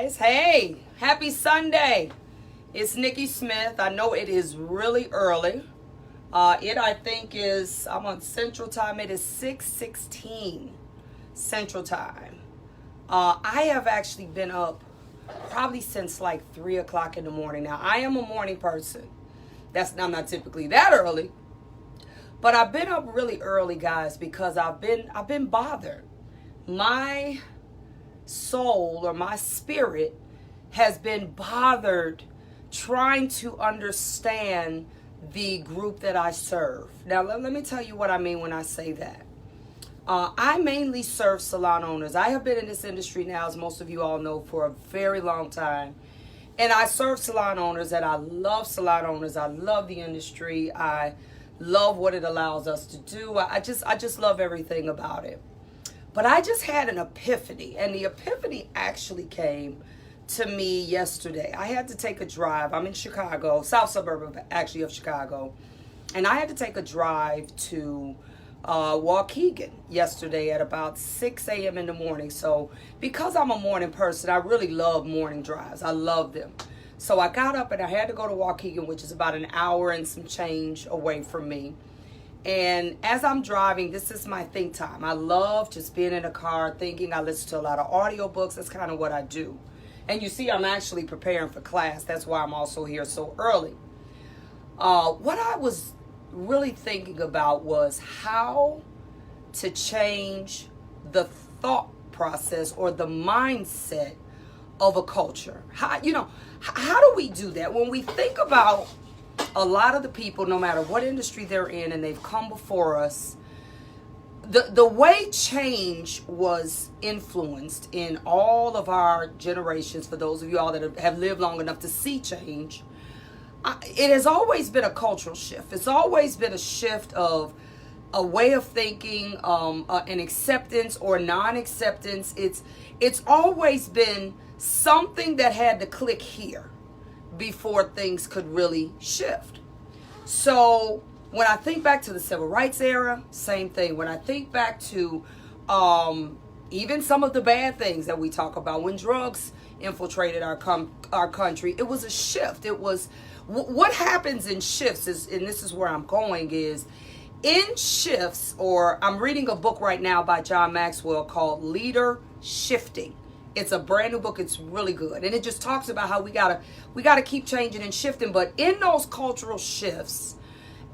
guys. Hey, happy Sunday. It's Nikki Smith. I know it is really early. I think I'm on Central Time. It is 6:16 Central Time. I have actually been up probably since like 3 o'clock in the morning. Now, I am a morning person. I'm not typically that early. But I've been up really early, guys, because I've been bothered. My soul or my spirit has been bothered trying to understand the group that I serve. Now, let me tell you what I mean when I say that. I mainly serve salon owners. I have been in this industry now, as most of you all know, for a very long time. And I serve salon owners, and I love salon owners. I love the industry. I love what it allows us to do. I just love everything about it. But I just had an epiphany, and the epiphany actually came to me yesterday. I had to take a drive. I'm in Chicago, south suburb of Chicago, and I had to take a drive to Waukegan yesterday at about 6 a.m. in the morning. So because I'm a morning person, I really love morning drives. I love them. So I got up and I had to go to Waukegan, which is about an hour and some change away from me. And as I'm driving, this is my think time. I love just being in a car thinking. I listen to a lot of audiobooks. That's kind of what I do. And you see, I'm actually preparing for class. That's why I'm also here so early. What I was really thinking about was how to change the thought process or the mindset of a culture. How do we do that? When we think about a lot of the people, no matter what industry they're in, and they've come before us, the way change was influenced in all of our generations, for those of you all that have lived long enough to see change, it has always been a cultural shift. It's always been a shift of a way of thinking, an acceptance or non-acceptance. It's always been something that had to click here before things could really shift. So when I think back to the civil rights era, same thing. When I think back to even some of the bad things that we talk about, when drugs infiltrated our country, it was a shift. It was what happens in shifts and this is where I'm going, is in shifts, or I'm reading a book right now by John Maxwell called Leader Shifting. It's a brand new book. It's really good. And it just talks about how we gotta keep changing and shifting. But in those cultural shifts,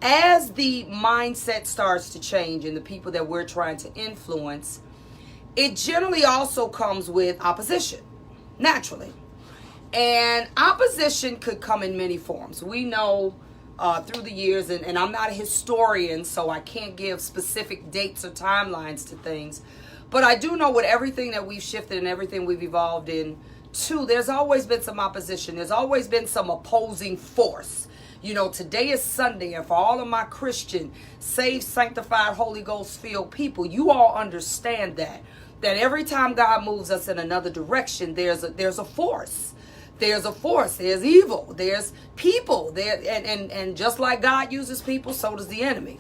as the mindset starts to change and the people that we're trying to influence, it generally also comes with opposition, naturally. And opposition could come in many forms. We know through the years, and I'm not a historian, so I can't give specific dates or timelines to things, but I do know with everything that we've shifted and everything we've evolved into, there's always been some opposition. There's always been some opposing force. Today is Sunday, and for all of my Christian, saved, sanctified, Holy Ghost filled people, you all understand that every time God moves us in another direction, there's a force. There's a force. There's evil. There's people. And just like God uses people, so does the enemy.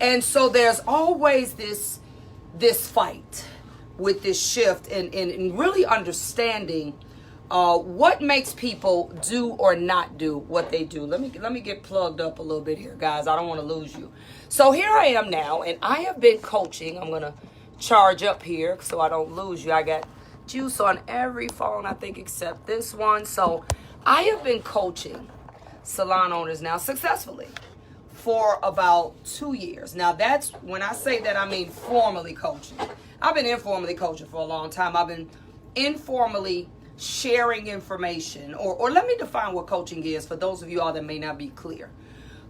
And so there's always this fight with this shift and really understanding what makes people do or not do what they do. Let me get plugged up a little bit here, guys. I don't want to lose you. So here I am now, and I have been coaching. I'm going to charge up here so I don't lose you. I got juice on every phone, I think, except this one. So I have been coaching salon owners now successfully for about 2 years. Now, that's when I say that, I mean formally coaching. I've been informally coaching for a long time. I've been informally sharing information, or let me define what coaching is for those of you all that may not be clear.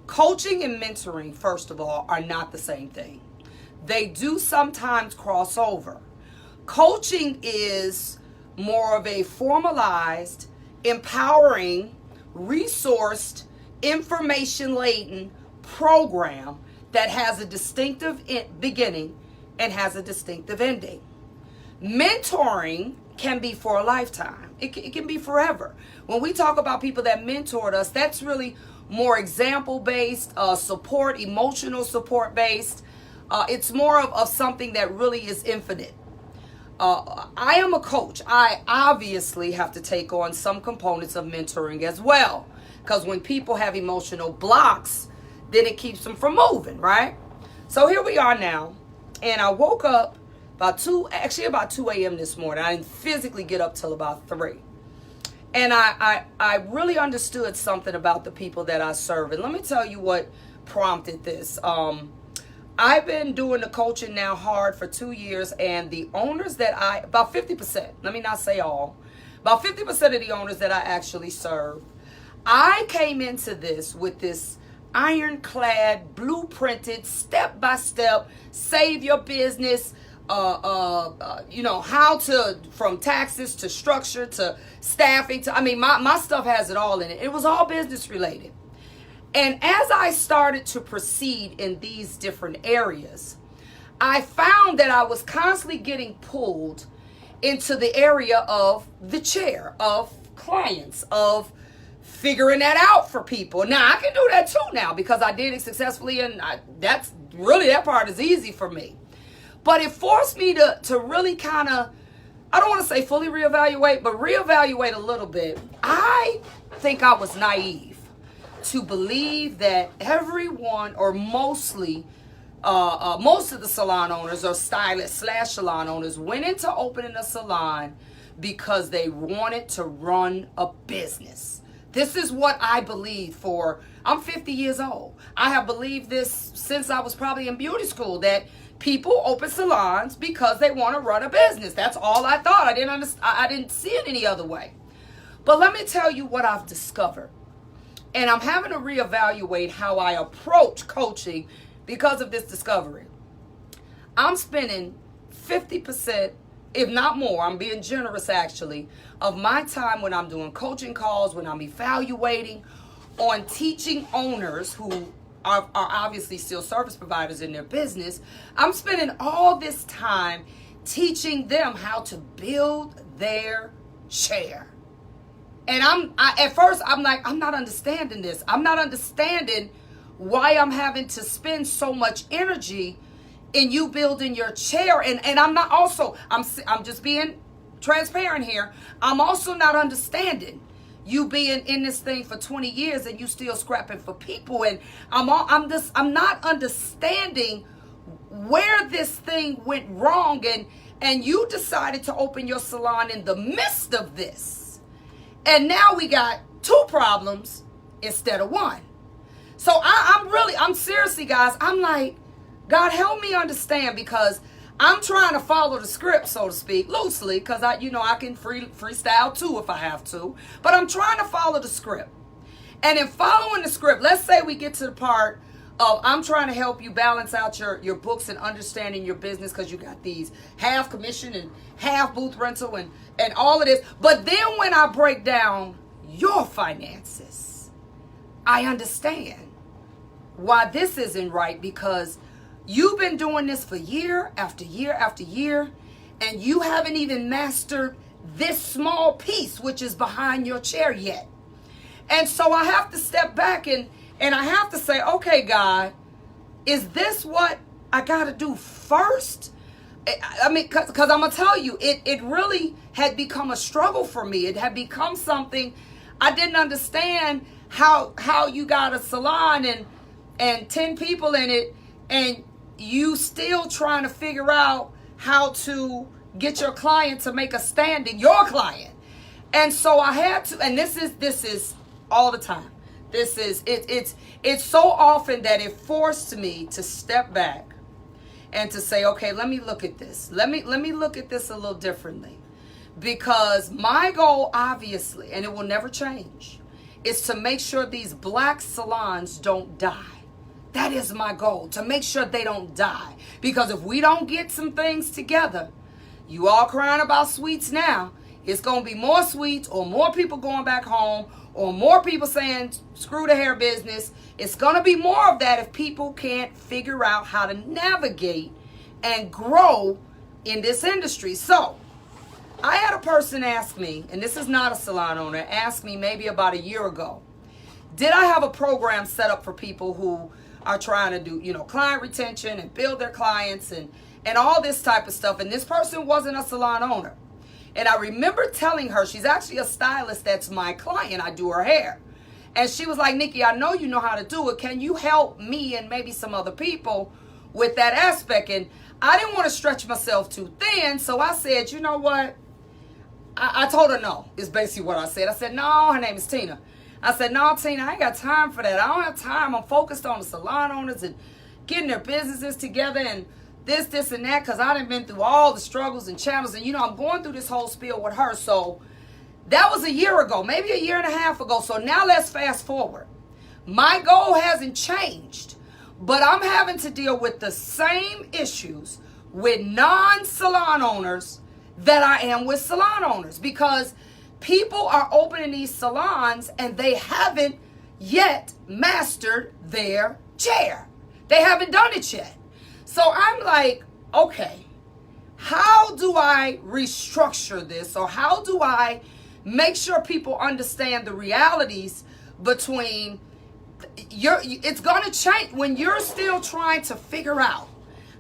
Coaching and mentoring, first of all, are not the same thing. They do sometimes cross over. Coaching is more of a formalized, empowering, resourced, information-laden program that has a distinctive beginning and has a distinctive ending. Mentoring can be for a lifetime. It can be forever. When we talk about people that mentored us, that's really more example-based, support, emotional support-based. It's more of something that really is infinite. I am a coach. I obviously have to take on some components of mentoring as well. Because when people have emotional blocks, then it keeps them from moving, right? So here we are now. And I woke up about 2 a.m. this morning. I didn't physically get up till about 3. And I really understood something about the people that I serve. And let me tell you what prompted this. I've been doing the coaching now hard for 2 years, and the owners that about 50%, let me not say all, about 50% of the owners that I actually serve, I came into this with this ironclad, blueprinted, step-by-step, save your business, how to, from taxes to structure to staffing to, my stuff has it all in it. It was all business related. And as I started to proceed in these different areas, I found that I was constantly getting pulled into the area of the chair, of clients, of figuring that out for people. Now, I can do that too now because I did it successfully, and that part is easy for me. But it forced me to really kind of, I don't want to say fully reevaluate, but reevaluate a little bit. I think I was naive to believe that everyone, or mostly, most of the salon owners or stylists / salon owners went into opening a salon because they wanted to run a business. This is what I believe I'm 50 years old. I have believed this since I was probably in beauty school, that people open salons because they want to run a business. That's all I thought. I didn't see it any other way. But let me tell you what I've discovered. And I'm having to reevaluate how I approach coaching because of this discovery. I'm spending 50%, if not more, I'm being generous actually, of my time when I'm doing coaching calls, when I'm evaluating, on teaching owners who are obviously still service providers in their business. I'm spending all this time teaching them how to build their chair. And at first I'm like, I'm not understanding this. I'm not understanding why I'm having to spend so much energy in you building your chair. And I'm not also, I'm just being transparent here. I'm also not understanding you being in this thing for 20 years and you still scrapping for people. And I'm not understanding where this thing went wrong. And you decided to open your salon in the midst of this. And now we got 2 problems instead of 1. So I'm seriously, guys, I'm like, God, help me understand, because I'm trying to follow the script, so to speak, loosely, because I can freestyle too if I have to. But I'm trying to follow the script. And in following the script, let's say we get to the part of I'm trying to help you balance out your books and understanding your business, because you got these half commission and half booth rental and all of this. But then when I break down your finances, I understand why this isn't right, because you've been doing this for year after year after year, and you haven't even mastered this small piece, which is behind your chair yet. And so I have to step back and I have to say, okay, God, is this what I got to do first? Because I'm going to tell you, it really had become a struggle for me. It had become something I didn't understand, how you got a salon and 10 people in it, and you still trying to figure out how to get your client to make a standing, your client. And so I had to, and this is all the time. It's so often that it forced me to step back and to say, okay, let me look at this. Let me look at this a little differently. Because my goal, obviously, and it will never change, is to make sure these black salons don't die. That is my goal, to make sure they don't die. Because if we don't get some things together, you all crying about sweets now, it's going to be more sweets, or more people going back home, or more people saying, screw the hair business. It's going to be more of that if people can't figure out how to navigate and grow in this industry. So I had a person ask me, and this is not a salon owner, ask me maybe about a year ago, did I have a program set up for people who are trying to do, client retention and build their clients and all this type of stuff. And this person wasn't a salon owner. And I remember telling her, she's actually a stylist that's my client. I do her hair. And she was like, Nikki, I know you know how to do it. Can you help me and maybe some other people with that aspect? And I didn't want to stretch myself too thin. So I said, you know what? I told her no, is basically what I said. I said, no, her name is Tina. I said, no, Tina, I ain't got time for that. I don't have time. I'm focused on the salon owners and getting their businesses together and this, and that, because I done been through all the struggles and channels. And, you know, I'm going through this whole spiel with her. So that was a year ago, maybe a year and a half ago. So now let's fast forward. My goal hasn't changed, but I'm having to deal with the same issues with non-salon owners that I am with salon owners, because people are opening these salons and they haven't yet mastered their chair. They haven't done it yet. So I'm like, okay, how do I restructure this, or how do I make sure people understand the realities between it's going to change when you're still trying to figure out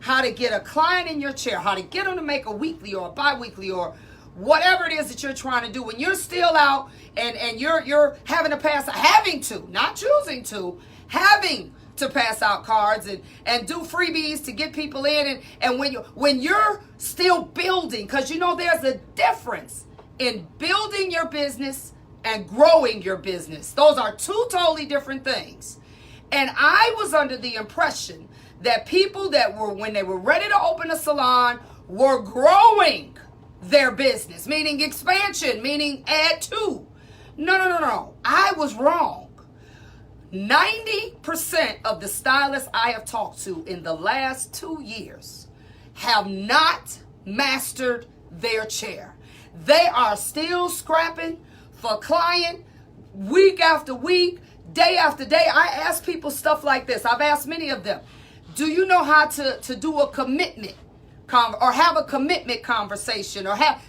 how to get a client in your chair, how to get them to make a weekly or a bi-weekly or whatever it is that you're trying to do. When you're still out and you're having to not choosing to, having to pass out cards and do freebies to get people in. And when you're still building, because you know there's a difference in building your business and growing your business. Those are two totally different things. And I was under the impression that people that were, when they were ready to open a salon, were growing their business, meaning expansion, meaning add to. No. I was wrong. 90% of the stylists I have talked to in the last 2 years have not mastered their chair. They are still scrapping for client week after week, day after day. I ask people stuff like this. I've asked many of them, do you know how to do a commitment or have a commitment conversation?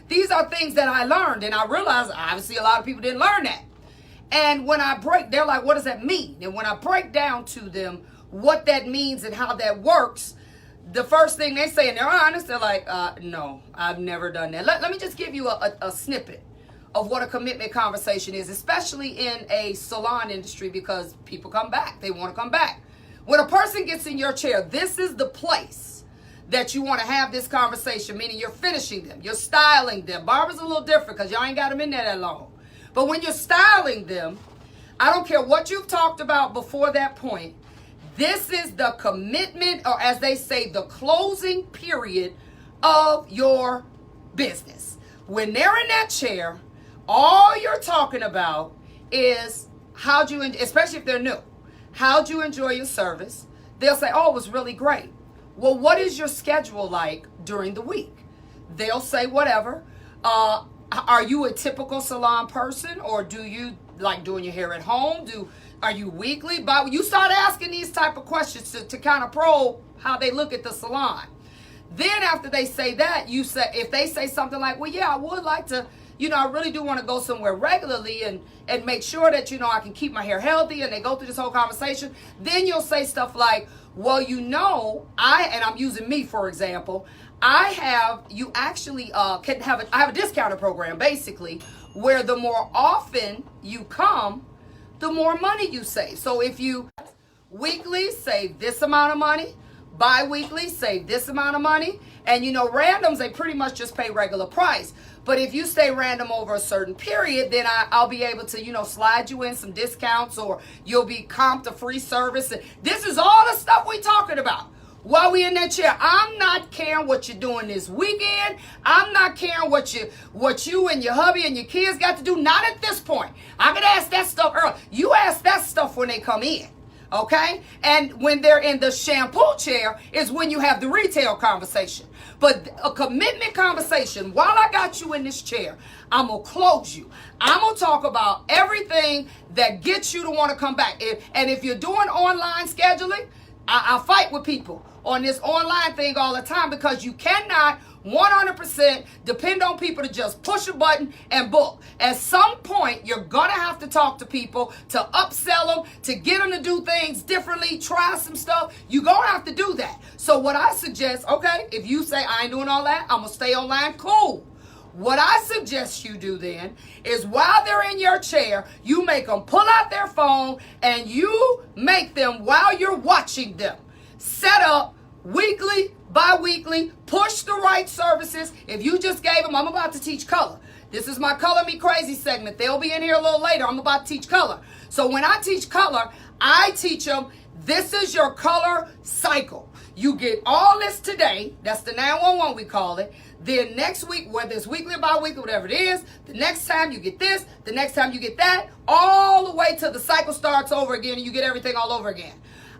These are things that I learned, and I realized obviously a lot of people didn't learn that. And when I break, they're like, what does that mean? And when I break down to them what that means and how that works, the first thing they say, and they're honest, they're like, no, I've never done that. Let me just give you a snippet of what a commitment conversation is, especially in a salon industry, because people come back. They want to come back. When a person gets in your chair, this is the place that you want to have this conversation, meaning you're finishing them, you're styling them. Barbers a little different because y'all ain't got them in there that long. But when you're styling them, I don't care what you've talked about before that point, this is the commitment, or as they say, the closing period of your business. When they're in that chair, all you're talking about is how'd you, especially if they're new, how'd you enjoy your service? They'll say, oh, it was really great. Well, what is your schedule like during the week? They'll say whatever. Are you a typical salon person, or do you like doing your hair at home? Are you weekly? But you start asking these type of questions to kind of probe how they look at the salon. Then after they say that, you say, if they say something like, well, yeah, I would like to, I really do want to go somewhere regularly and make sure that, I can keep my hair healthy, and they go through this whole conversation. Then you'll say stuff like, well, and I'm using me, for example, I have a discounted program, basically, where the more often you come, the more money you save. So if you weekly save this amount of money, bi-weekly save this amount of money, and randoms, they pretty much just pay regular price. But if you stay random over a certain period, then I'll be able to, slide you in some discounts, or you'll be comped a free service. And this is all the stuff we talking about while we in that chair. I'm not caring what you're doing this weekend. I'm not caring what you and your hubby and your kids got to do. Not at this point. I could ask that stuff early. You ask that stuff when they come in. Okay? And when they're in the shampoo chair is when you have the retail conversation. But a commitment conversation, while I got you in this chair, I'm going to close you. I'm going to talk about everything that gets you to want to come back. And if you're doing online scheduling, I fight with people on this online thing all the time, because you cannot 100% depend on people to just push a button and book. At some point, point, you're going to have to talk to people to upsell them, to get them to do things differently, try some stuff. You're going to have to do that. So what I suggest, okay, if you say, I ain't doing all that, I'm going to stay online, cool. What I suggest you do then is while they're in your chair, you make them pull out their phone and you make them, while you're watching them, set up weekly, bi-weekly, push the right services. If you just gave them, I'm about to teach color. This is my Color Me Crazy segment. They'll be in here a little later. I'm about to teach color. So when I teach color, I teach them, this is your color cycle. You get all this today. That's the 911 we call it. Then next week, whether it's weekly or bi-weekly, whatever it is, the next time you get this, the next time you get that, all the way till the cycle starts over again and you get everything all over again.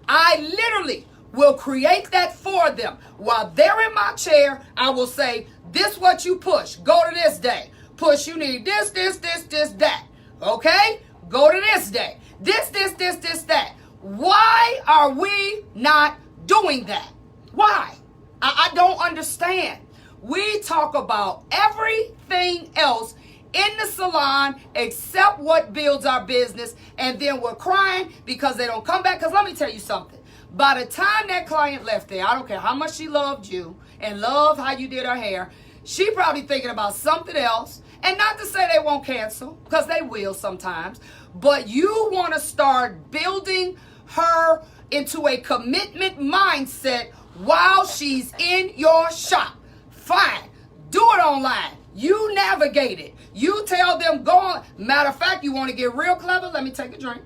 I literally will create that for them. While they're in my chair, I will say, this what you push. Go to this day. Push, you need this, that. Okay? Go to this day. This, that. Why are we not doing that? Why? I don't understand. We talk about everything else in the salon except what builds our business, and then we're crying because they don't come back. Because let me tell you something. By the time that client left there, I don't care how much she loved you and loved how you did her hair, she probably thinking about something else. And not to say they won't cancel, because they will sometimes, but you want to start building her into a commitment mindset while she's in your shop. Fine. Do it online. You navigate it. You tell them, go on. Matter of fact, you want to get real clever? Let me take a drink.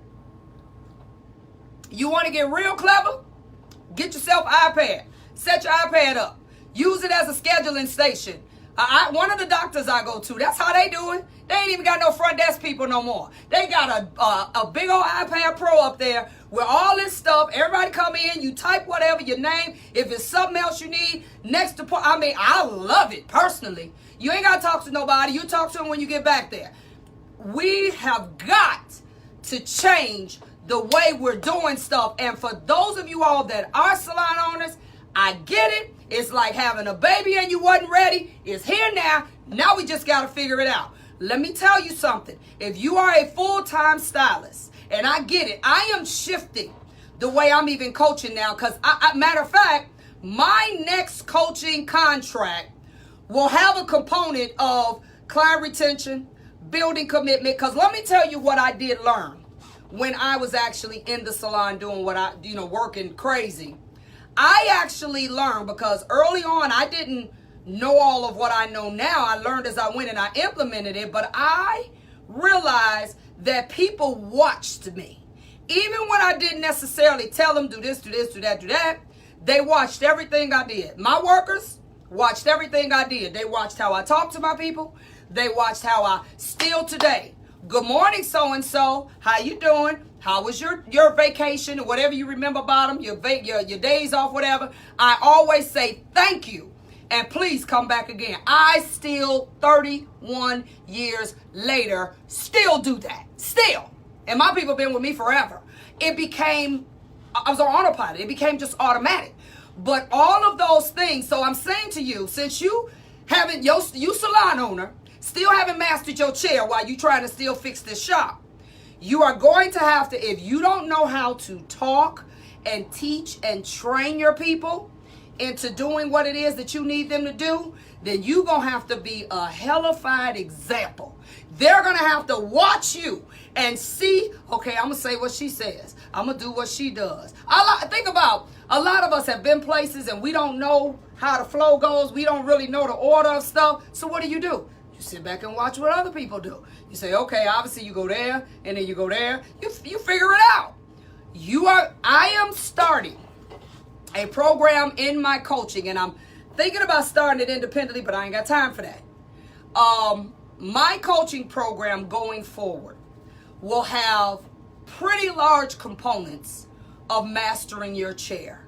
You want to get real clever? Get yourself an iPad. Set your iPad up. Use it as a scheduling station. One of the doctors I go to, that's how they do it. They ain't even got no front desk people no more. They got a big old iPad Pro up there with all this stuff. Everybody come in, you type whatever, your name. If it's something else you need, next to, I love it personally. You ain't got to talk to nobody. You talk to them when you get back there. We have got to change the way we're doing stuff. And for those of you all that are salon owners, I get it. It's like having a baby and you wasn't ready. It's here now. Now we just got to figure it out. Let me tell you something. If you are a full-time stylist, and I get it, I am shifting the way I'm even coaching now. Because, matter of fact, my next coaching contract will have a component of client retention, building commitment. Because let me tell you what I did learn when I was actually in the salon doing what working crazy. I actually learned, because early on I didn't know all of what I know now. I learned as I went and I implemented it, but I realized that people watched me. Even when I didn't necessarily tell them do this, do that, they watched everything I did. My workers watched everything I did. They watched how I talked to my people. They watched how I still today. Good morning, so-and-so. How you doing? How was your vacation or whatever you remember about them, your days off, whatever. I always say thank you and please come back again. I still, 31 years later, still do that. Still. And my people have been with me forever. I was on autopilot. It became just automatic. But all of those things, so I'm saying to you, since you salon owner, still haven't mastered your chair while you trying to still fix this shop, you are going to have to, if you don't know how to talk and teach and train your people into doing what it is that you need them to do, then you're going to have to be a hellified example. They're going to have to watch you and see, okay, I'm going to say what she says. I'm going to do what she does. Think about, a lot of us have been places and we don't know how the flow goes. We don't really know the order of stuff. So what do? You sit back and watch what other people do. You say, okay, obviously you go there and then you go there. You figure it out. I am starting a program in my coaching, and I'm thinking about starting it independently, but I ain't got time for that. My coaching program going forward will have pretty large components of mastering your chair.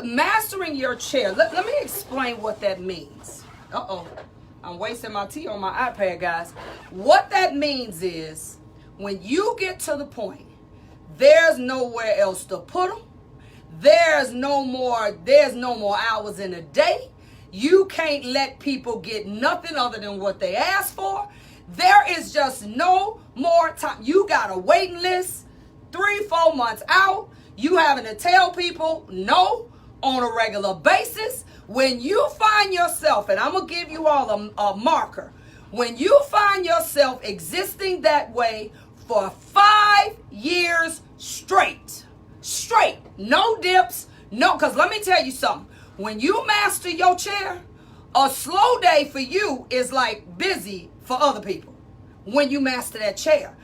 Mastering your chair. Let me explain what that means. I'm wasting my tea on my iPad, guys. What that means is when you get to the point, there's nowhere else to put them. There's no more hours in a day. You can't let people get nothing other than what they ask for. There is just no more time. You got a waiting list 3-4 months out. You having to tell people no on a regular basis. When you find yourself, and I'm going to give you all a marker, when you find yourself existing that way for 5 years straight, no dips, no, because let me tell you something. When you master your chair, a slow day for you is like busy for other people when you master that chair.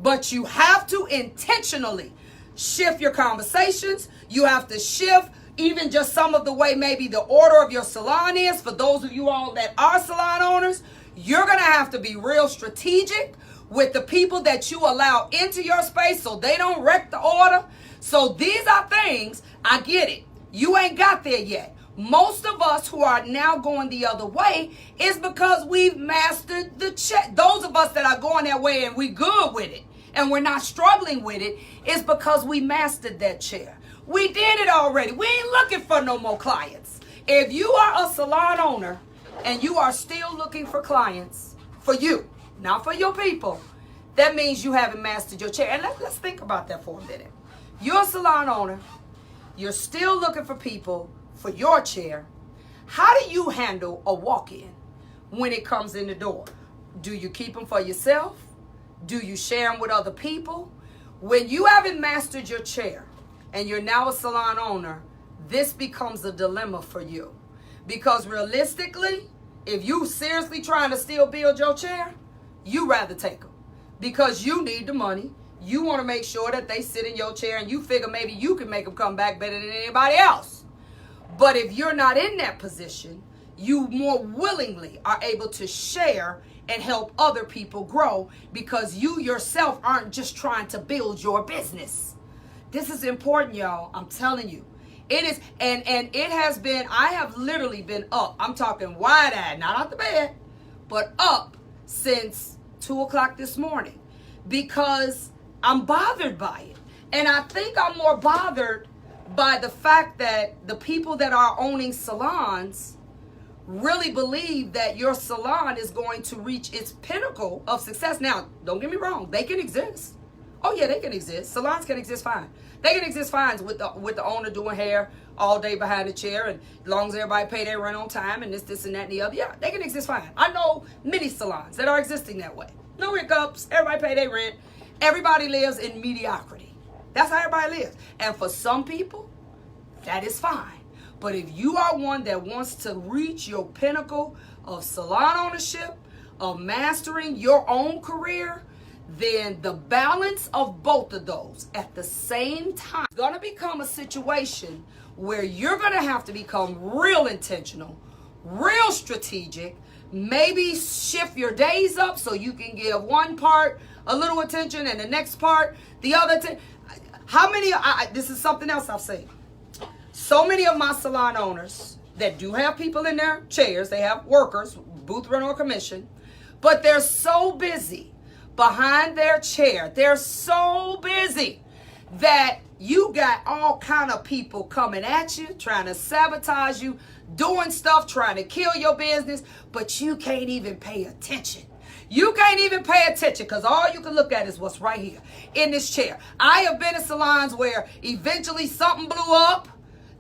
But you have to intentionally shift your conversations. You have to shift even just some of the way maybe the order of your salon is. For those of you all that are salon owners, you're going to have to be real strategic with the people that you allow into your space so they don't wreck the order. So these are things, I get it. You ain't got there yet. Most of us who are now going the other way is because we've mastered the check. Those of us that are going that way and we good with it and we're not struggling with it is because we mastered that chair. We did it already. We ain't looking for no more clients. If you are a salon owner and you are still looking for clients for you, not for your people, that means you haven't mastered your chair. And let's think about that for a minute. You're a salon owner. You're still looking for people for your chair. How do you handle a walk-in when it comes in the door? Do you keep them for yourself? Do you share them with other people? When you haven't mastered your chair and you're now a salon owner, this becomes a dilemma for you. Because realistically, if you seriously trying to still build your chair, you rather take them because you need the money. You want to make sure that they sit in your chair and you figure maybe you can make them come back better than anybody else. But if you're not in that position, you more willingly are able to share and help other people grow because you yourself aren't just trying to build your business. This is important, y'all. I'm telling you. It is, and it has been, I have literally been up. I'm talking wide-eyed, not out the bed, but up since 2 o'clock this morning because I'm bothered by it. And I think I'm more bothered by the fact that the people that are owning salons really believe that your salon is going to reach its pinnacle of success. Now, don't get me wrong. They can exist. Oh, yeah, they can exist. Salons can exist fine. They can exist fine with the owner doing hair all day behind the chair, and as long as everybody pay their rent on time and this, and that, and the other. Yeah, they can exist fine. I know many salons that are existing that way. No hiccups. Everybody pay their rent. Everybody lives in mediocrity. That's how everybody lives. And for some people, that is fine. But if you are one that wants to reach your pinnacle of salon ownership, of mastering your own career, then the balance of both of those at the same time is going to become a situation where you're going to have to become real intentional, real strategic, maybe shift your days up so you can give one part a little attention and the next part the other. How many, this is something else I've seen. So many of my salon owners that do have people in their chairs, they have workers, booth rent or commission, but they're so busy behind their chair. They're so busy that you got all kind of people coming at you, trying to sabotage you, doing stuff, trying to kill your business, but you can't even pay attention. You can't even pay attention because all you can look at is what's right here in this chair. I have been in salons where eventually something blew up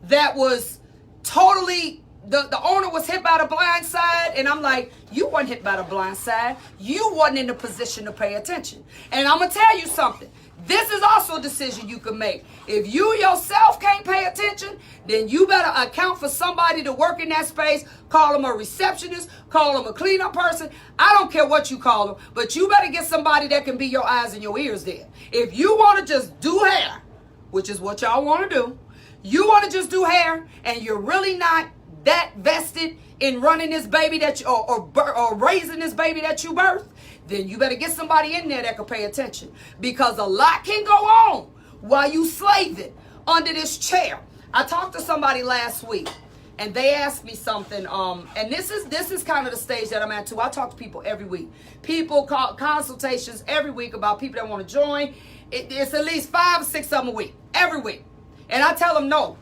that was totally, the owner was hit by the blind side, and I'm like, you weren't hit by the blind side. You wasn't in the position to pay attention. And I'm going to tell you something. This is also a decision you can make. If you yourself can't pay attention, then you better account for somebody to work in that space. Call them a receptionist, call them a cleanup person. I don't care what you call them, but you better get somebody that can be your eyes and your ears there. If you want to just do hair, which is what y'all want to do, you want to just do hair and you're really not that vested in running this baby that you, or raising this baby that you birthed, then you better get somebody in there that can pay attention, because a lot can go on while you slaving under this chair. I talked to somebody last week and they asked me something, and this is kind of the stage that I'm at too. I talk to people every week. People call consultations every week about people that want to join. It's at least 5 or 6 of them a week, every week. And I tell them no,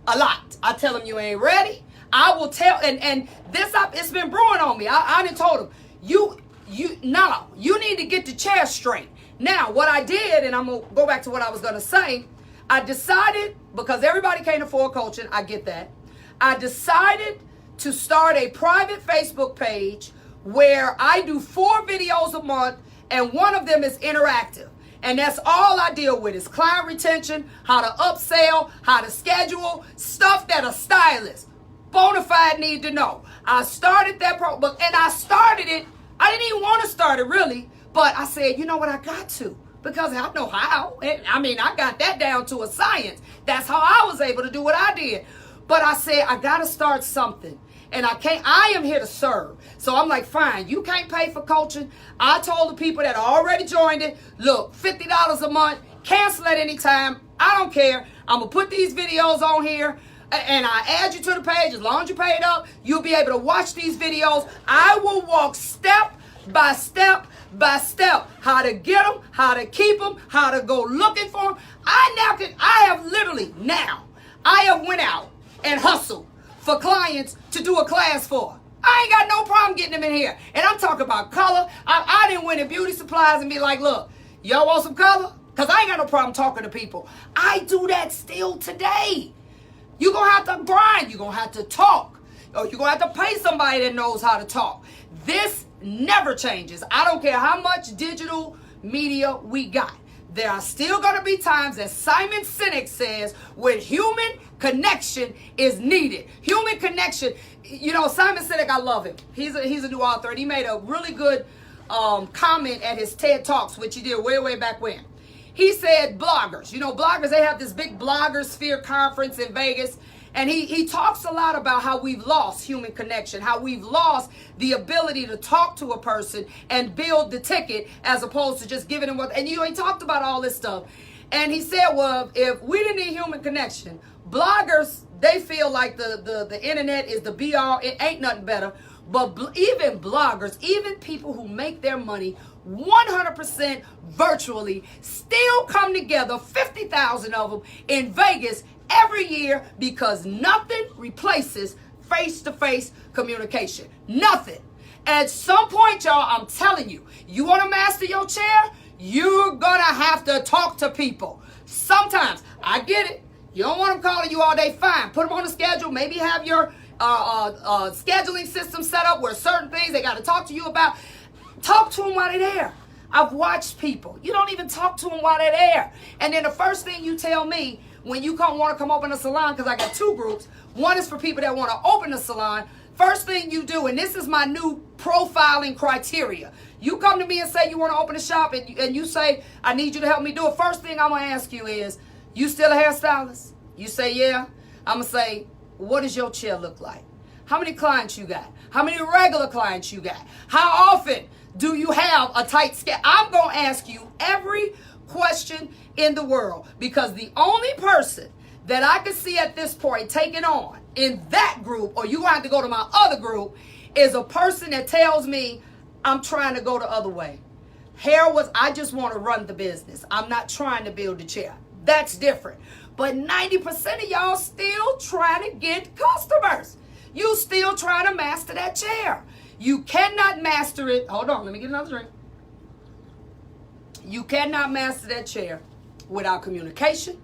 a lot. I tell them you ain't ready. I will tell, and this, it's been brewing on me. I done told them, you need to get the chair straight. Now, what I did, and I'm going to go back to what I was going to say, I decided, because everybody can't afford coaching, I get that. I decided to start a private Facebook page where I do 4 videos a month, and one of them is interactive. And that's all I deal with is client retention, how to upsell, how to schedule, stuff that a stylist bona fide need to know. I started that and I started it. I didn't even want to start it really, but I said, you know what, I got to, because I know how. I mean, I got that down to a science. That's how I was able to do what I did. But I said, I got to start something. And I am here to serve. So I'm like, fine, you can't pay for coaching. I told the people that already joined it, look, $50 a month, cancel at any time. I don't care. I'm going to put these videos on here, and I add you to the page. As long as you pay it up, you'll be able to watch these videos. I will walk step by step by step, how to get them, how to keep them, how to go looking for them. I have went out and hustled for clients to do a class for. I ain't got no problem getting them in here. And I'm talking about color. I didn't win in beauty supplies and be like, look, y'all want some color? Because I ain't got no problem talking to people. I do that still today. You're going to have to grind. You're going to have to talk. Or you're going to have to pay somebody that knows how to talk. This never changes. I don't care how much digital media we got. There are still going to be times, as Simon Sinek says, when human connection is needed. Human connection. You know, Simon Sinek, I love him. He's a new author, and he made a really good comment at his TED Talks, which he did way back when. He said bloggers. You know, bloggers, they have this big blogger sphere conference in Vegas. And he talks a lot about how we've lost human connection, how we've lost the ability to talk to a person and build the ticket as opposed to just giving them what. And he talked about all this stuff. And he said, well, if we didn't need human connection, bloggers, they feel like the internet is the be all. It ain't nothing better. But even bloggers, even people who make their money 100% virtually, still come together, 50,000 of them in Vegas every year, because nothing replaces face-to-face communication. Nothing. At some point, y'all, I'm telling you, you want to master your chair, you're going to have to talk to people. Sometimes, I get it. You don't want them calling you all day, fine. Put them on the schedule. Maybe have your scheduling system set up where certain things they got to talk to you about. Talk to them while they're there. I've watched people. You don't even talk to them while they're there. And then the first thing you tell me, when you want to come open a salon, because I got 2 groups. One is for people that want to open a salon. First thing you do, and this is my new profiling criteria. You come to me and say you want to open a shop, and you say, I need you to help me do it. First thing I'm going to ask you is, you still a hairstylist? You say, yeah. I'm going to say, what does your chair look like? How many clients you got? How many regular clients you got? How often do you have a tight schedule? I'm going to ask you every question in the world, because the only person that I can see at this point taking on in that group, or you have to go to my other group, is a person that tells me, I'm trying to go the other way. I just want to run the business. I'm not trying to build a chair. That's different. But 90% of y'all still trying to get customers. You still trying to master that chair. You cannot master it. Hold on, let me get another drink. You cannot master that chair without communication,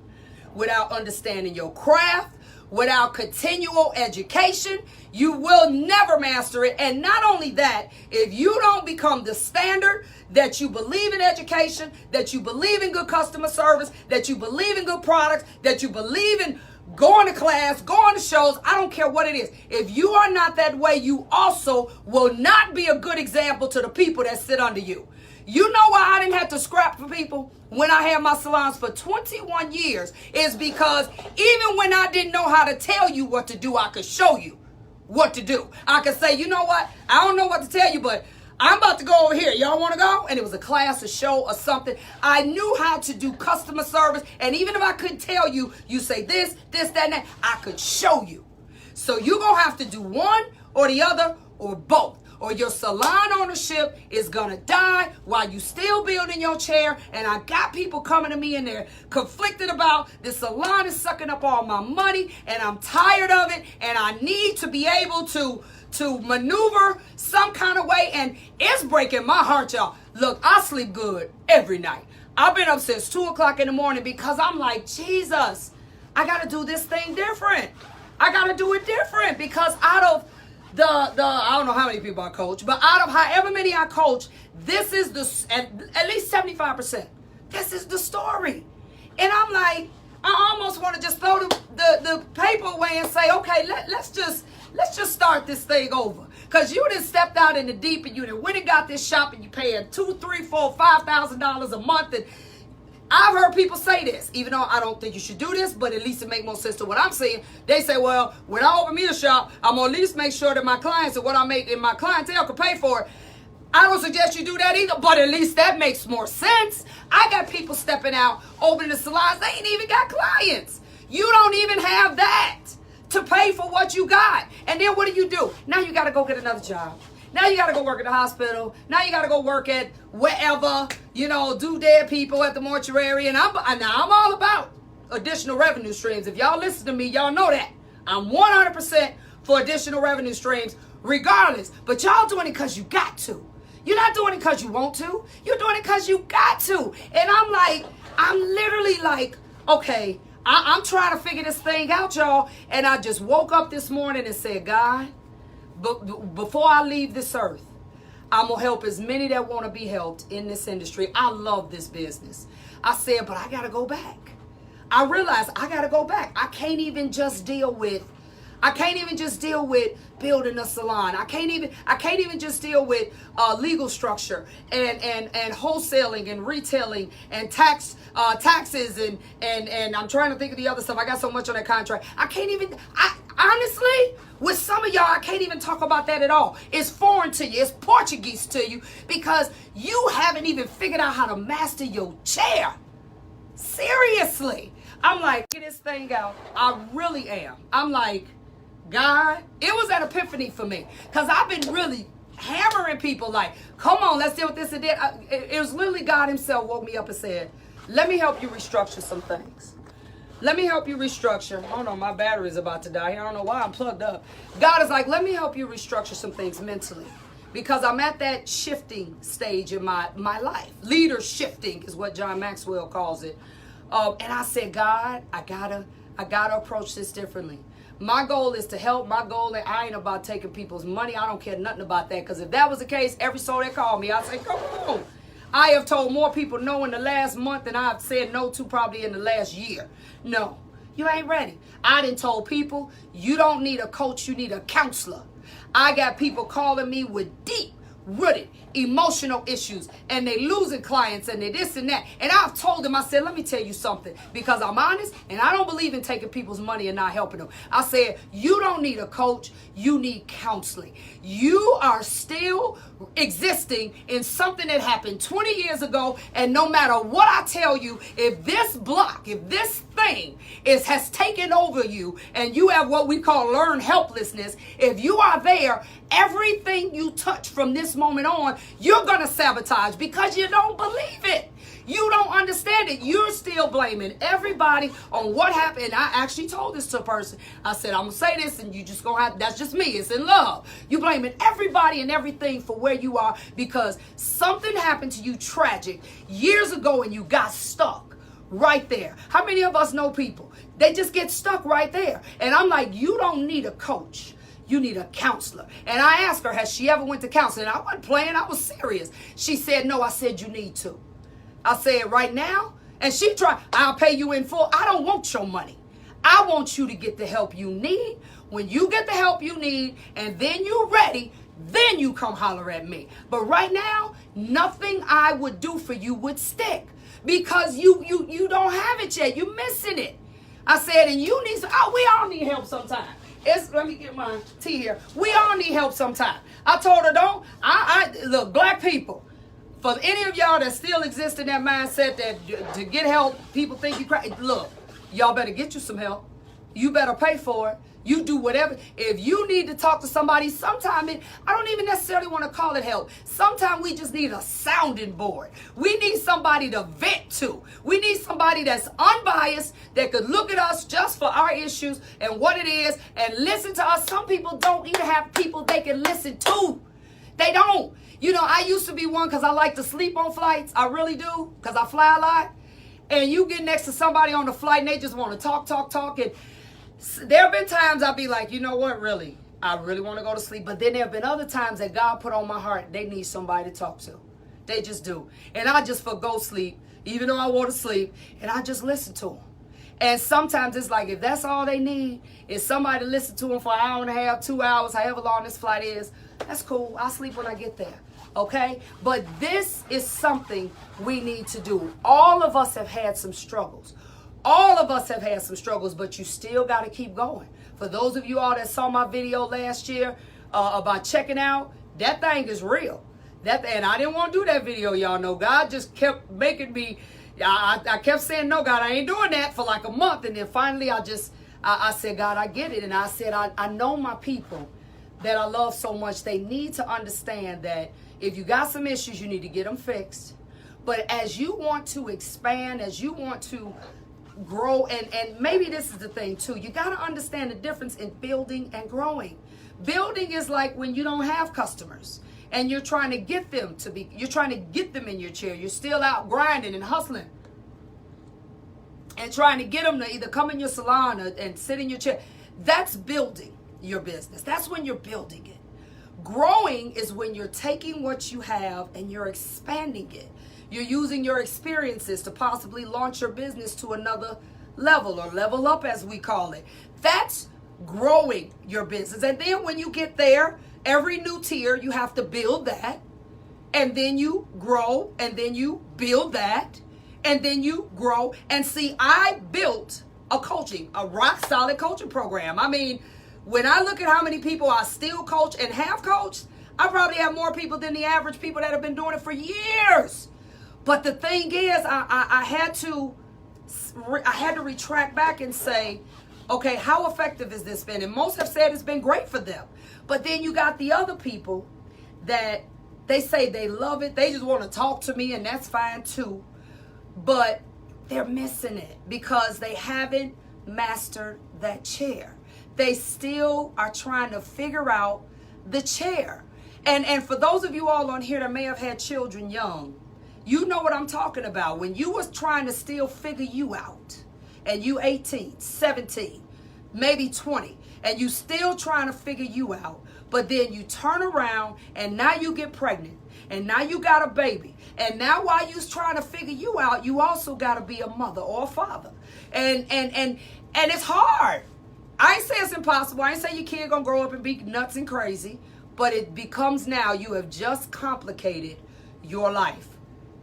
without understanding your craft, without continual education. You will never master it. And not only that, if you don't become the standard, that you believe in education, that you believe in good customer service, that you believe in good products, that you believe in going to class, going to shows, I don't care what it is. If you are not that way, you also will not be a good example to the people that sit under you. You know why I didn't have to scrap for people when I had my salons for 21 years? Is because even when I didn't know how to tell you what to do, I could show you what to do. I could say, you know what? I don't know what to tell you, but I'm about to go over here. Y'all want to go? And it was a class, a show, or something. I knew how to do customer service. And even if I couldn't tell you, you say this, that, and that, I could show you. So you're going to have to do one or the other or both. or your salon ownership is gonna die while you still building your chair. And I got people coming to me and they're conflicted about the salon is sucking up all my money and I'm tired of it and I need to be able to maneuver some kind of way, and it's breaking my heart, y'all. Look, I sleep good every night. I've been up since 2 o'clock in the morning because I'm like, Jesus, I got to do this thing different. I got to do it different because out of the I don't know how many people I coach, but out of however many I coach, this is at least 75%. This is the story. And I'm like, I almost want to just throw the paper away and say, okay, let's just start this thing over. Because you done stepped out in the deep and you done went and got this shop and you paying $2,000, $3,000, $4,000, $5,000 a month. And I've heard people say this, even though I don't think you should do this, but at least it makes more sense to what I'm saying. They say, well, when I open me a shop, I'm going to at least make sure that my clients and what I make in my clientele can pay for it. I don't suggest you do that either, but at least that makes more sense. I got people stepping out, opening the salons. They ain't even got clients. You don't even have that to pay for what you got. And then what do? Now you got to go get another job. Now you got to go work at the hospital. Now you got to go work at wherever, do dead people at the mortuary. And I'm all about additional revenue streams. If y'all listen to me, y'all know that. I'm 100% for additional revenue streams regardless. But y'all doing it because you got to. You're not doing it because you want to. You're doing it because you got to. And I'm literally like, okay, I'm trying to figure this thing out, y'all. And I just woke up this morning and said, God, before I leave this earth, I'm going to help as many that want to be helped in this industry. I love this business. I said, but I got to go back. I realized I got to go back. I can't even just deal with building a salon. I can't even just deal with legal structure and wholesaling and retailing and taxes and I'm trying to think of the other stuff. I got so much on that contract. Honestly, with some of y'all, I can't even talk about that at all. It's foreign to you. It's Portuguese to you because you haven't even figured out how to master your chair. Seriously. I'm like, get this thing out. I really am. I'm like, God, it was an epiphany for me because I've been really hammering people like, come on, let's deal with this and that. It was literally God himself woke me up and said, let me help you restructure some things. Let me help you restructure. Hold on, my battery's about to die here. I don't know why I'm plugged up. God is like, let me help you restructure some things mentally because I'm at that shifting stage in my life. Leader shifting is what John Maxwell calls it. And I said, God, I gotta approach this differently. My goal is to help. My goal, I ain't about taking people's money. I don't care nothing about that. Because if that was the case, every soul that called me, I'd say, come on. I have told more people no in the last month than I've said no to probably in the last year. No, you ain't ready. I done told people, you don't need a coach, you need a counselor. I got people calling me with deep-rooted emotional issues, and they losing clients, and they this and that. And I've told them, I said, let me tell you something, because I'm honest, and I don't believe in taking people's money and not helping them. I said, you don't need a coach, you need counseling. You are still existing in something that happened 20 years ago, and no matter what I tell you, if this block, if this thing has taken over you, and you have what we call learned helplessness, if you are there, everything you touch from this moment on, you're going to sabotage because you don't believe it. You don't understand it. You're still blaming everybody on what happened. I actually told this to a person. I said, I'm going to say this and you just going to have, that's just me. It's in love. You blaming everybody and everything for where you are because something happened to you tragic years ago and you got stuck right there. How many of us know people? They just get stuck right there. And I'm like, you don't need a coach. You need a counselor. And I asked her, has she ever went to counseling? I wasn't playing. I was serious. She said, no. I said, you need to. I said, right now? And she tried, I'll pay you in full. I don't want your money. I want you to get the help you need. When you get the help you need and then you're ready, then you come holler at me. But right now, nothing I would do for you would stick because you don't have it yet. You're missing it. I said, and you need, we all need help sometime. Let me get my tea here. We all need help sometime. I told her, look, black people, for any of y'all that still exist in that mindset that to get help, people think you crazy. Look, y'all better get you some help. You better pay for it. You do whatever. If you need to talk to somebody, sometimes I don't even necessarily want to call it help. Sometimes we just need a sounding board. We need somebody to vent to. We need somebody that's unbiased, that could look at us just for our issues and what it is and listen to us. Some people don't even have people they can listen to. They don't. You know, I used to be one because I like to sleep on flights. I really do, because I fly a lot. And you get next to somebody on the flight and they just want to talk. And there have been times I'll be like, you know what, really? I really want to go to sleep. But then there have been other times that God put on my heart, they need somebody to talk to. They just do. And I just forgo sleep, even though I want to sleep, and I just listen to them. And sometimes it's like, if that's all they need, is somebody to listen to them for an hour and a half, 2 hours, however long this flight is, that's cool. I'll sleep when I get there. Okay? But this is something we need to do. All of us have had some struggles. All of us have had some struggles, but you still got to keep going. For those of you all that saw my video last year about checking out, that thing is real. And I didn't want to do that video, y'all know. God just kept making me, I kept saying, no, God, I ain't doing that for like a month. And then finally I said, God, I get it. And I said, I know my people that I love so much, they need to understand that if you got some issues, you need to get them fixed. But as you want to expand, as you want to grow, and maybe this is the thing too, you got to understand the difference in building and growing. Building is like when you don't have customers and you're trying to get them you're trying to get them in your chair. You're still out grinding and hustling and trying to get them to either come in your salon and sit in your chair. That's building your business. That's when you're building it. Growing is when you're taking what you have and you're expanding it. You're using your experiences to possibly launch your business to another level, or level up as we call it. That's growing your business. And then when you get there, every new tier, you have to build that. And then you grow, and then you build that, and then you grow. And see, I built a rock solid coaching program. I mean, when I look at how many people I still coach and have coached, I probably have more people than the average people that have been doing it for years. But the thing is, I had to retract back and say, okay, how effective has this been? And most have said it's been great for them. But then you got the other people that they say they love it. They just want to talk to me, and that's fine too. But they're missing it because they haven't mastered that chair. They still are trying to figure out the chair. And for those of you all on here that may have had children young, you know what I'm talking about. When you was trying to still figure you out, and you 18, 17, maybe 20, and you still trying to figure you out, but then you turn around and now you get pregnant, and now you got a baby, and now while you's trying to figure you out, you also got to be a mother or a father, and it's hard. I ain't say it's impossible. I ain't say your kid gonna grow up and be nuts and crazy, but it becomes now you have just complicated your life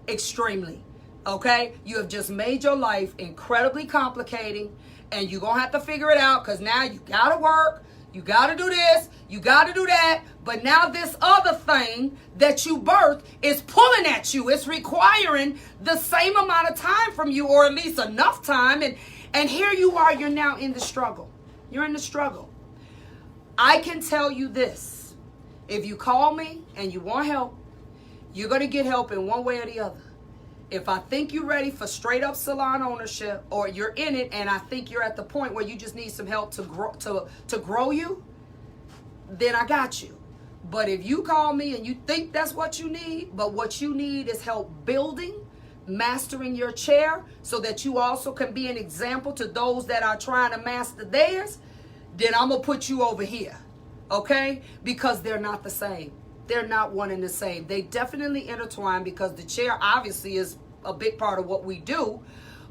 extremely. Okay, you have just made your life incredibly complicating, and you're gonna have to figure it out, because now you gotta work, you gotta do this, you gotta do that, but now this other thing that you birthed is pulling at you. It's requiring the same amount of time from you, or at least enough time, and here you are, you're now in the struggle. You're in the struggle. I can tell you this: if you call me and you want help, you're gonna get help in one way or the other. If I think you're ready for straight up salon ownership, or you're in it and I think you're at the point where you just need some help to grow you, then I got you. But if you call me and you think that's what you need, but what you need is help building, mastering your chair so that you also can be an example to those that are trying to master theirs, then I'm going to put you over here. Okay? Because they're not the same. They're not one and the same. They definitely intertwine, because the chair obviously is a big part of what we do.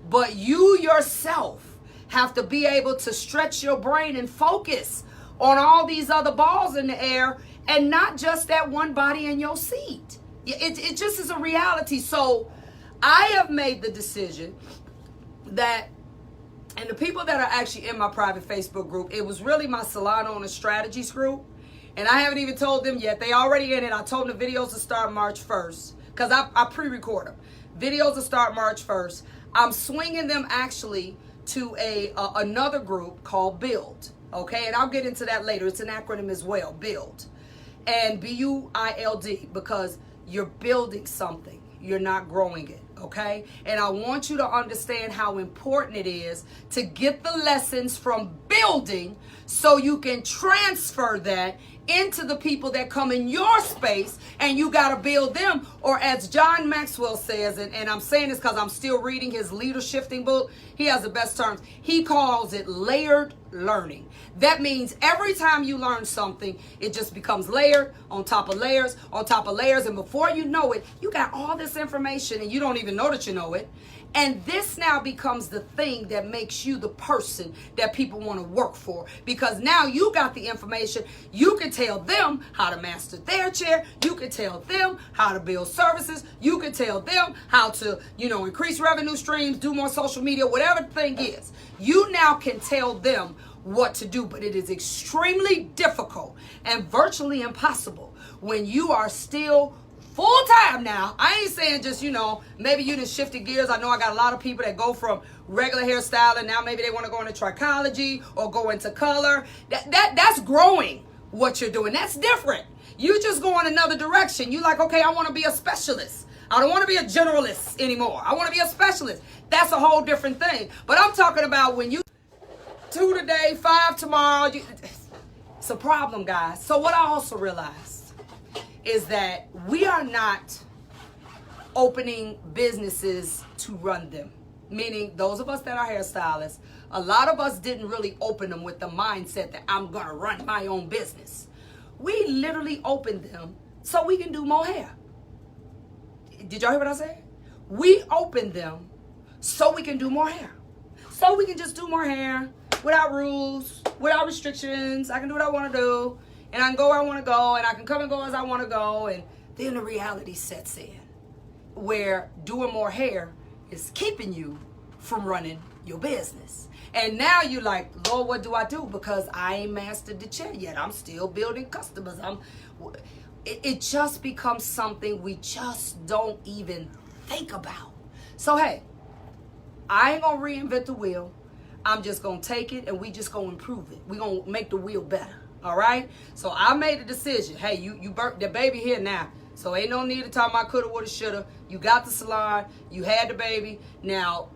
But you yourself have to be able to stretch your brain and focus on all these other balls in the air, and not just that one body in your seat. It just is a reality. So I have made the decision that, and the people that are actually in my private Facebook group, it was really my Salon Owners Strategies group. And I haven't even told them yet. They already in it. I told them the videos will start March 1st. Because I pre-record them. Videos will start March 1st. I'm swinging them actually to another group called Build. Okay, and I'll get into that later. It's an acronym as well, build. And B-U-I-L-D, because you're building something. You're not growing it, okay? And I want you to understand how important it is to get the lessons from building so you can transfer that into the people that come in your space, and you got to build them. Or as John Maxwell says, and I'm saying this because I'm still reading his leader shifting book, he has the best terms. He calls it layered learning. That means every time you learn something, it just becomes layered on top of layers on top of layers, and before you know it, you got all this information and you don't even know that you know it. And this now becomes the thing that makes you the person that people want to work for, because now you got the information. You can tell them how to master their chair. You can tell them how to build services. You can tell them how to, increase revenue streams, do more social media, whatever the thing is. You now can tell them what to do, but it is extremely difficult and virtually impossible when you are still full time now. I ain't saying just, maybe you just shifted gears. I know I got a lot of people that go from regular hairstyle and now maybe they want to go into trichology or go into color. That's growing what you're doing. That's different. You just go in another direction. You like, okay, I want to be a specialist. I don't want to be a generalist anymore. I want to be a specialist. That's a whole different thing. But I'm talking about when you 2 today, 5 tomorrow. It's a problem, guys. So what I also realized is that we are not opening businesses to run them. Meaning those of us that are hairstylists, a lot of us didn't really open them with the mindset that I'm going to run my own business. We literally opened them so we can do more hair. Did y'all hear what I said? We opened them so we can do more hair. So we can just do more hair without rules, without restrictions. I can do what I want to do. And I can go where I want to go, and I can come and go as I want to go. And then the reality sets in where doing more hair is keeping you from running your business. And now you're like, Lord, what do I do? Because I ain't mastered the chair yet. I'm still building customers. It just becomes something we just don't even think about. So, hey, I ain't going to reinvent the wheel. I'm just going to take it, and we just going to improve it. We're going to make the wheel better. All right, so I made a decision. Hey, you birthed the baby here now, so ain't no need to talk about coulda, woulda, shoulda. You got the salon, you had the baby. Now,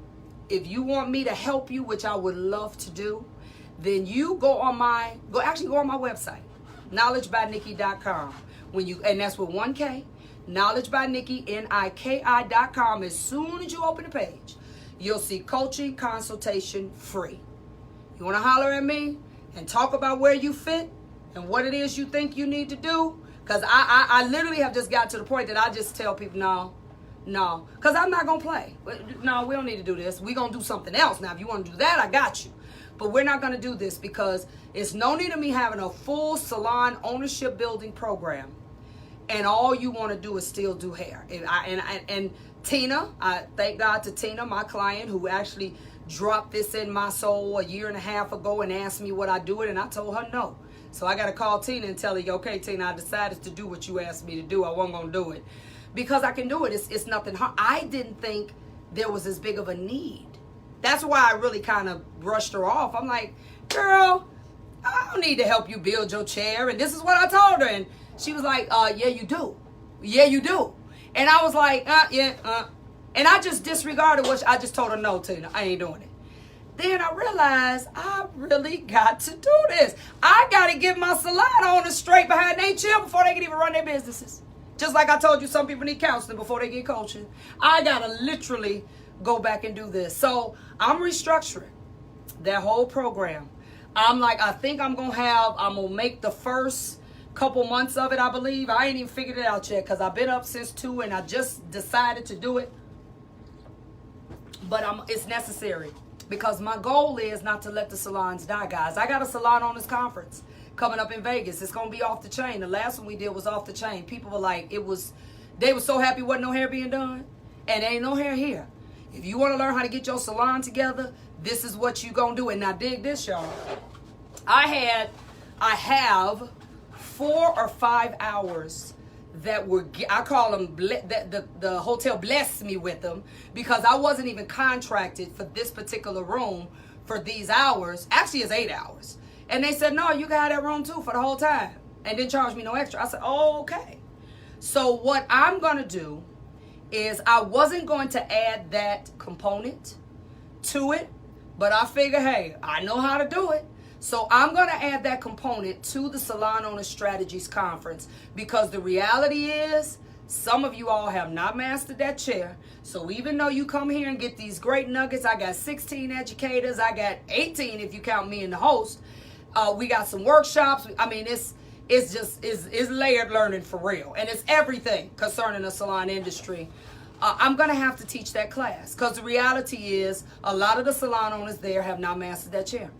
if you want me to help you, which I would love to do, then you go on my website, knowledgebynikki.com. And that's with 1K, knowledgebynikki, NIKI.com. As soon as you open the page, you'll see coaching consultation free. You want to holler at me and talk about where you fit and what it is you think you need to do? Because I literally have just got to the point that I just tell people, no, because I'm not going to play. No, we don't need to do this. We're going to do something else. Now, if you want to do that, I got you. But we're not going to do this because it's no need of me having a full salon ownership building program and all you want to do is still do hair. And Tina, I thank God to Tina, my client, who actually dropped this in my soul 1.5 years ago and asked me would I do it, and I told her no. So I got to call Tina and tell her, okay, Tina, I decided to do what you asked me to do. I wasn't going to do it because I can do it. It's nothing hard. I didn't think there was as big of a need. That's why I really kind of brushed her off. I'm like, girl, I don't need to help you build your chair. And this is what I told her. And she was like, yeah, you do. Yeah, you do. And I was like, And I just disregarded what I just told her, no, Tina, I ain't doing it. Then I realized I really got to do this. I got to get my salon owners straight behind their chair before they can even run their businesses. Just like I told you, some people need counseling before they get coaching. I got to literally go back and do this. So I'm restructuring that whole program. I think I'm going to make the first couple months of it, I believe. I ain't even figured it out yet because I've been up since 2 and I just decided to do it. But it's necessary because my goal is not to let the salons die, guys. I got a salon owners conference coming up in Vegas. It's going to be off the chain. The last one we did was off the chain. People were like, they were so happy wasn't no hair being done. And there ain't no hair here. If you want to learn how to get your salon together, this is what you going to do. And now dig this, y'all. I have 4 or 5 hours that were, I call them, the hotel blessed me with them because I wasn't even contracted for this particular room for these hours. Actually, it's 8 hours. And they said, no, you can have that room too for the whole time. And didn't charge me no extra. I said, oh, okay. So what I'm going to do is I wasn't going to add that component to it, but I figure, hey, I know how to do it. So I'm going to add that component to the Salon Owners Strategies Conference, because the reality is some of you all have not mastered that chair. So even though you come here and get these great nuggets, I got 16 educators, I got 18 if you count me and the host. We got some workshops. I mean, it's layered learning for real, and it's everything concerning the salon industry. I'm going to have to teach that class, because the reality is a lot of the salon owners there have not mastered that chair.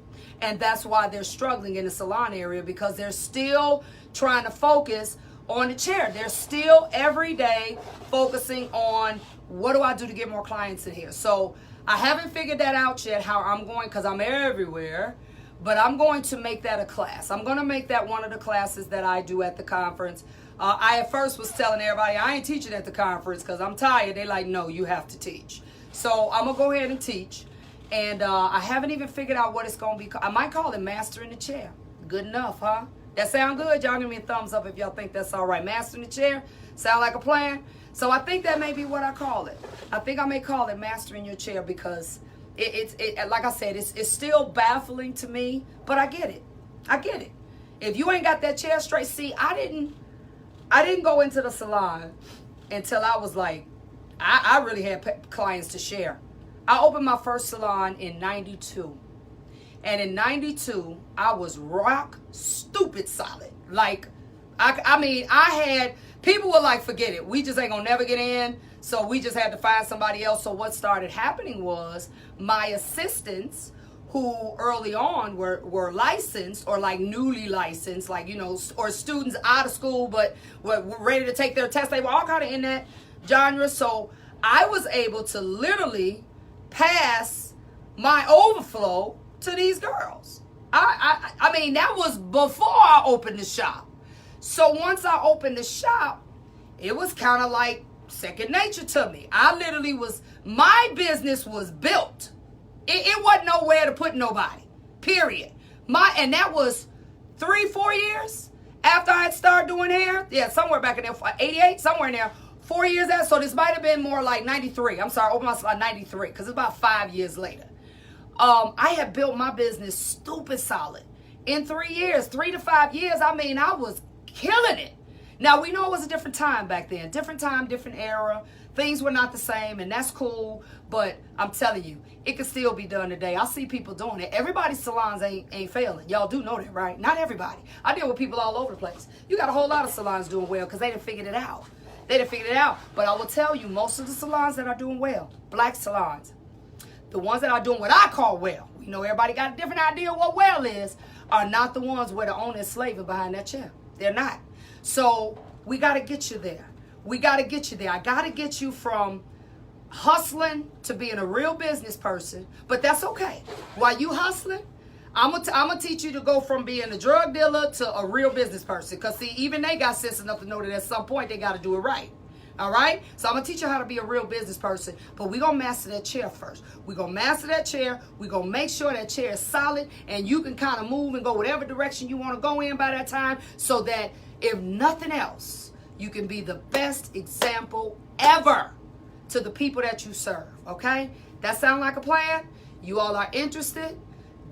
And that's why they're struggling in the salon area, because they're still trying to focus on the chair. They're still every day focusing on, what do I do to get more clients in here? So I haven't figured that out yet, how I'm going, because I'm everywhere. But I'm going to make that a class. I'm going to make that one of the classes that I do at the conference. I at first was telling everybody I ain't teaching at the conference because I'm tired. They like, no, you have to teach. So I'm going to go ahead and teach. And I haven't even figured out what it's going to be. I might call it Mastering the Chair. Good enough, huh? That sound good? Y'all give me a thumbs up if y'all think that's all right. Mastering the Chair? Sound like a plan? So I think that may be what I call it. I think I may call it Mastering Your Chair, because it's like I said, it's still baffling to me, but I get it. I get it. If you ain't got that chair straight, see, I didn't go into the salon until I was like, I really had clients to share. I opened my first salon in 92. And in 92, I was rock stupid solid. Like, I mean, I had, people were like, forget it. We just ain't gonna never get in. So we just had to find somebody else. So what started happening was my assistants, who early on were licensed, or like newly licensed, like, you know, or students out of school but were ready to take their test. They were all kind of in that genre. So I was able to literally pass my overflow to these girls. I mean, that was before I opened the shop. So once I opened the shop, it was kind of like second nature to me. I literally was, my business was built. It wasn't nowhere to put nobody, period. And that was 3-4 years after I had started doing hair. Yeah, somewhere back in there, 88, somewhere in there, 4 years after. So this might have been more like 93. I'm sorry, opened my salon 93, because it's about 5 years later. I had built my business stupid solid. In 3 years, 3 to 5 years, I mean, I was killing it. Now, we know it was a different time back then. Different time, different era. Things were not the same, and that's cool. But I'm telling you, it can still be done today. I see people doing it. Everybody's salons ain't failing. Y'all do know that, right? Not everybody. I deal with people all over the place. You got a whole lot of salons doing well because they done figured it out. They done figured it out. But I will tell you, most of the salons that are doing well, black salons, the ones that are doing what I call well, you know, everybody got a different idea of what well is, are not the ones where the owner is slaving behind that chair. They're not. So we got to get you there. We got to get you there. I got to get you from hustling to being a real business person, but that's okay. While you hustling, I'm gonna teach you to go from being a drug dealer to a real business person, because see, even they got sense enough to know that at some point they got to do it right. All right? So I'm going to teach you how to be a real business person, but we're going to master that chair first. We're going to master that chair. We're going to make sure that chair is solid, and you can kind of move and go whatever direction you want to go in by that time, so that if nothing else, you can be the best example ever to the people that you serve. Okay? That sound like a plan? You all are interested?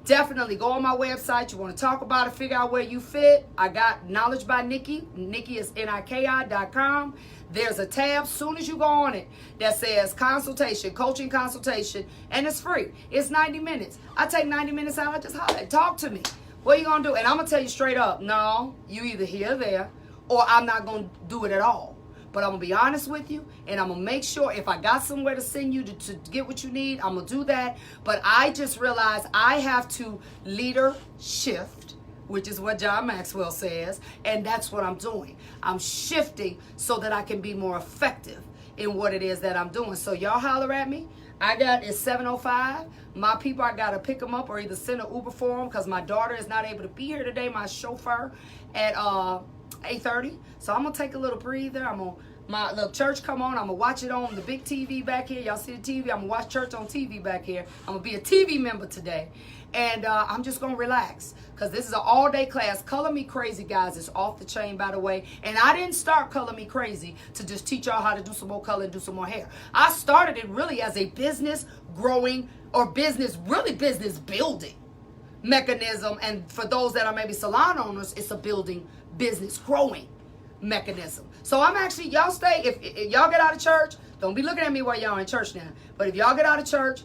Definitely go on my website. You want to talk about it, figure out where you fit. I got Knowledge by Nikki. Nikki is NIKI.com. There's a tab soon as you go on it that says consultation, coaching consultation, and it's free. It's 90 minutes. I take 90 minutes out. I just holler. Talk to me. What are you going to do? And I'm going to tell you straight up, no, you either here or there, or I'm not going to do it at all. But I'm going to be honest with you, and I'm going to make sure if I got somewhere to send you to get what you need, I'm going to do that. But I just realized I have to leader shift, which is what John Maxwell says, and that's what I'm doing. I'm shifting so that I can be more effective in what it is that I'm doing. So y'all holler at me. It's 7:05. My people, I got to pick them up or either send an Uber for them because my daughter is not able to be here today, my chauffeur, at 8:30. So I'm going to take a little breather. I'm going my little church come on. I'm going to watch it on the big TV back here. Y'all see the TV? I'm going to watch church on TV back here. I'm going to be a TV member today. And I'm just going to relax because this is an all-day class. Color Me Crazy, guys, is off the chain, by the way. And I didn't start Color Me Crazy to just teach y'all how to do some more color and do some more hair. I started it really as a business growing or business building mechanism. And for those that are maybe salon owners, it's a building business growing mechanism. So I'm actually, y'all stay, if y'all get out of church, don't be looking at me while y'all in church now. But if y'all get out of church,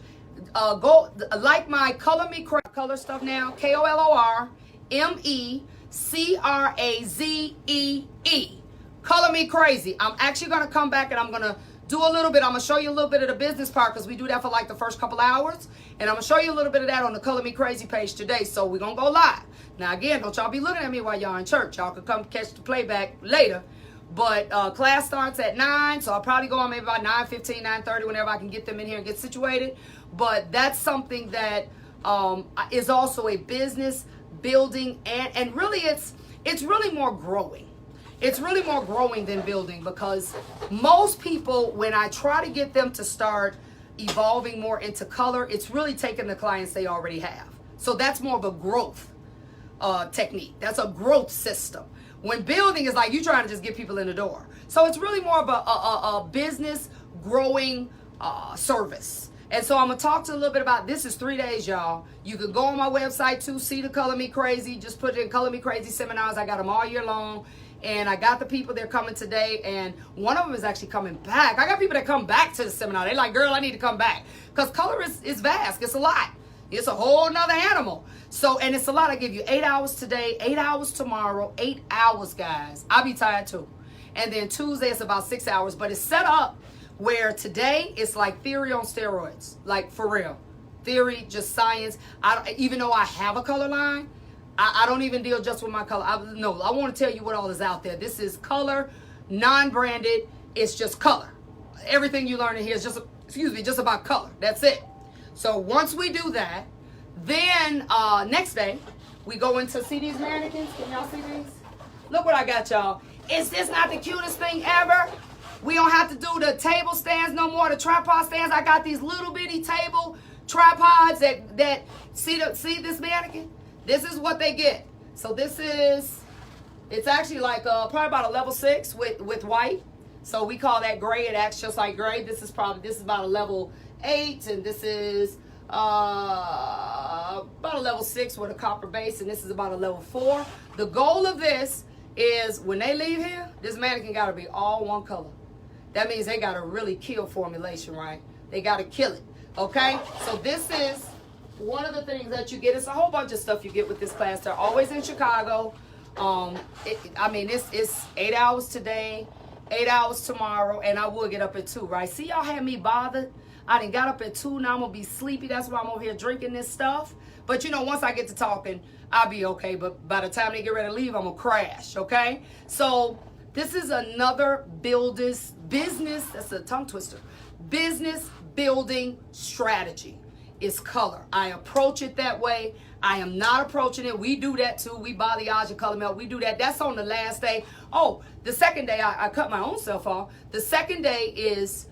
go like my Color Me Crazy color stuff now. KOLORMECRAZEE. Color Me Crazy. I'm actually going to come back and I'm going to do a little bit. I'm going to show you a little bit of the business part because we do that for like the first couple hours. And I'm going to show you a little bit of that on the Color Me Crazy page today. So we're going to go live. Now, again, don't y'all be looking at me while y'all in church. Y'all can come catch the playback later. But class starts at 9, so I'll probably go on maybe about 9:15, 9:30, whenever I can get them in here and get situated. But that's something that is also a business building, and really it's really more growing. It's really more growing than building, because most people, when I try to get them to start evolving more into color, it's really taking the clients they already have. So that's more of a growth technique. That's a growth system. When building is like you trying to just get people in the door. So it's really more of a business growing service. And so I'm going to talk to you a little bit about this. Is 3 days, y'all. You can go on my website too, see the Color Me Crazy. Just put it in Color Me Crazy seminars. I got them all year long. And I got the people, they're coming today. And one of them is actually coming back. I got people that come back to the seminar. They're like, girl, I need to come back. Because color is vast. It's a lot. It's a whole nother animal. So, and it's a lot. I give you 8 hours today, 8 hours tomorrow, 8 hours, guys. I'll be tired too. And then Tuesday, it's about 6 hours. But it's set up where today it's like theory on steroids. Like, for real. Theory, just science. Even though I have a color line, I don't even deal just with my color. I want to tell you what all is out there. This is color, non-branded. It's just color. Everything you learn in here is just about color. That's it. So once we do that, then next day, we go into, see these mannequins? Can y'all see these? Look what I got, y'all. Is this not the cutest thing ever? We don't have to do the table stands no more, the tripod stands. I got these little bitty table tripods that see this mannequin? This is what they get. So it's actually like probably about a level 6 with white. So we call that gray. It acts just like gray. This is about a level 8, and this is about a level 6 with a copper base, and this is about a level 4. The goal of this is when they leave here, this mannequin got to be all one color. That means they got to really kill formulation, right? They got to kill it, okay? So this is one of the things that you get. It's a whole bunch of stuff you get with this class. They're always in Chicago. It's 8 hours today, 8 hours tomorrow, and I will get up at 2, right? See, y'all had me bothered. I done got up at 2. Now I'm going to be sleepy. That's why I'm over here drinking this stuff. But, once I get to talking, I'll be okay. But by the time they get ready to leave, I'm going to crash, okay? So this is another business, that's a tongue twister, business building strategy. Is color. I approach it that way. I am not approaching it. We do that too. We balayage and color melt. We do that. That's on the last day. Oh, the second day, I cut my own self off. The second day is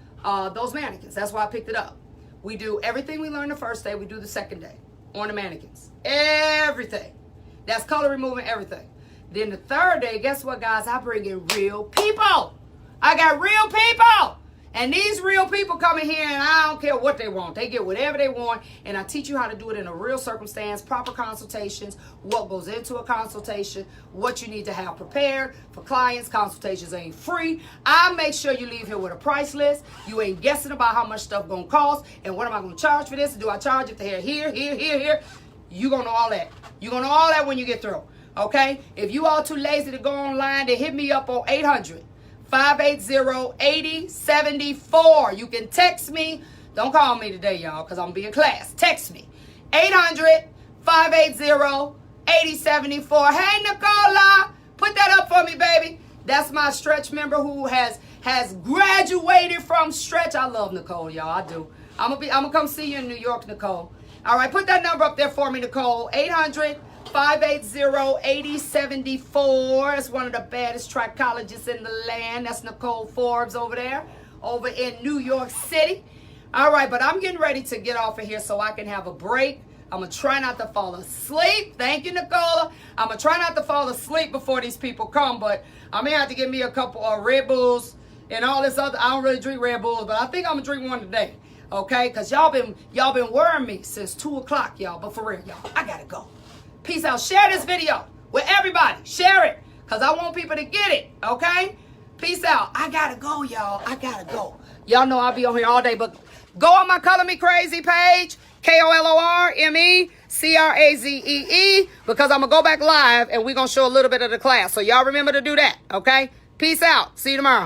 those mannequins. That's why I picked it up. We do everything we learned the first day. We do the second day on the mannequins. Everything. That's color removing, everything. Then the third day, guess what, guys? I bring in real people. I got real people. And these real people come in here, and I don't care what they want. They get whatever they want, and I teach you how to do it in a real circumstance, proper consultations, what goes into a consultation, what you need to have prepared for clients. Consultations ain't free. I make sure you leave here with a price list. You ain't guessing about how much stuff going to cost, and what am I going to charge for this? Do I charge if the hair here? You going to know all that. You going to know all that when you get through, okay? If you all too lazy to go online, then hit me up on 800-580-8074. You can text me. Don't call me today, y'all, because I'm going to be in class. Text me. 800-580-8074. Hey, Nicola, put that up for me, baby. That's my stretch member who has graduated from stretch. I love Nicole, y'all. I do. I'm gonna come see you in New York, Nicole. All right, put that number up there for me, Nicole. 800-580-8074. It's one of the baddest trichologists in the land. That's Nicole Forbes over there, over in New York City. All right, but I'm getting ready to get off of here so I can have a break. I'm going to try not to fall asleep. Thank you, Nicola. I'm going to try not to fall asleep before these people come, but I'm going to have to give me a couple of Red Bulls and all this other. I don't really drink Red Bulls, but I think I'm going to drink one today. Okay? Because y'all been worrying me since 2 o'clock, y'all. But for real, y'all, I got to go. Peace out. Share this video with everybody. Share it because I want people to get it. Okay? Peace out. I got to go, y'all. I got to go. Y'all know I'll be on here all day, but go on my Color Me Crazy page. KOLORMECRAZEE, because I'm going to go back live and we're going to show a little bit of the class. So y'all remember to do that, okay? Peace out. See you tomorrow.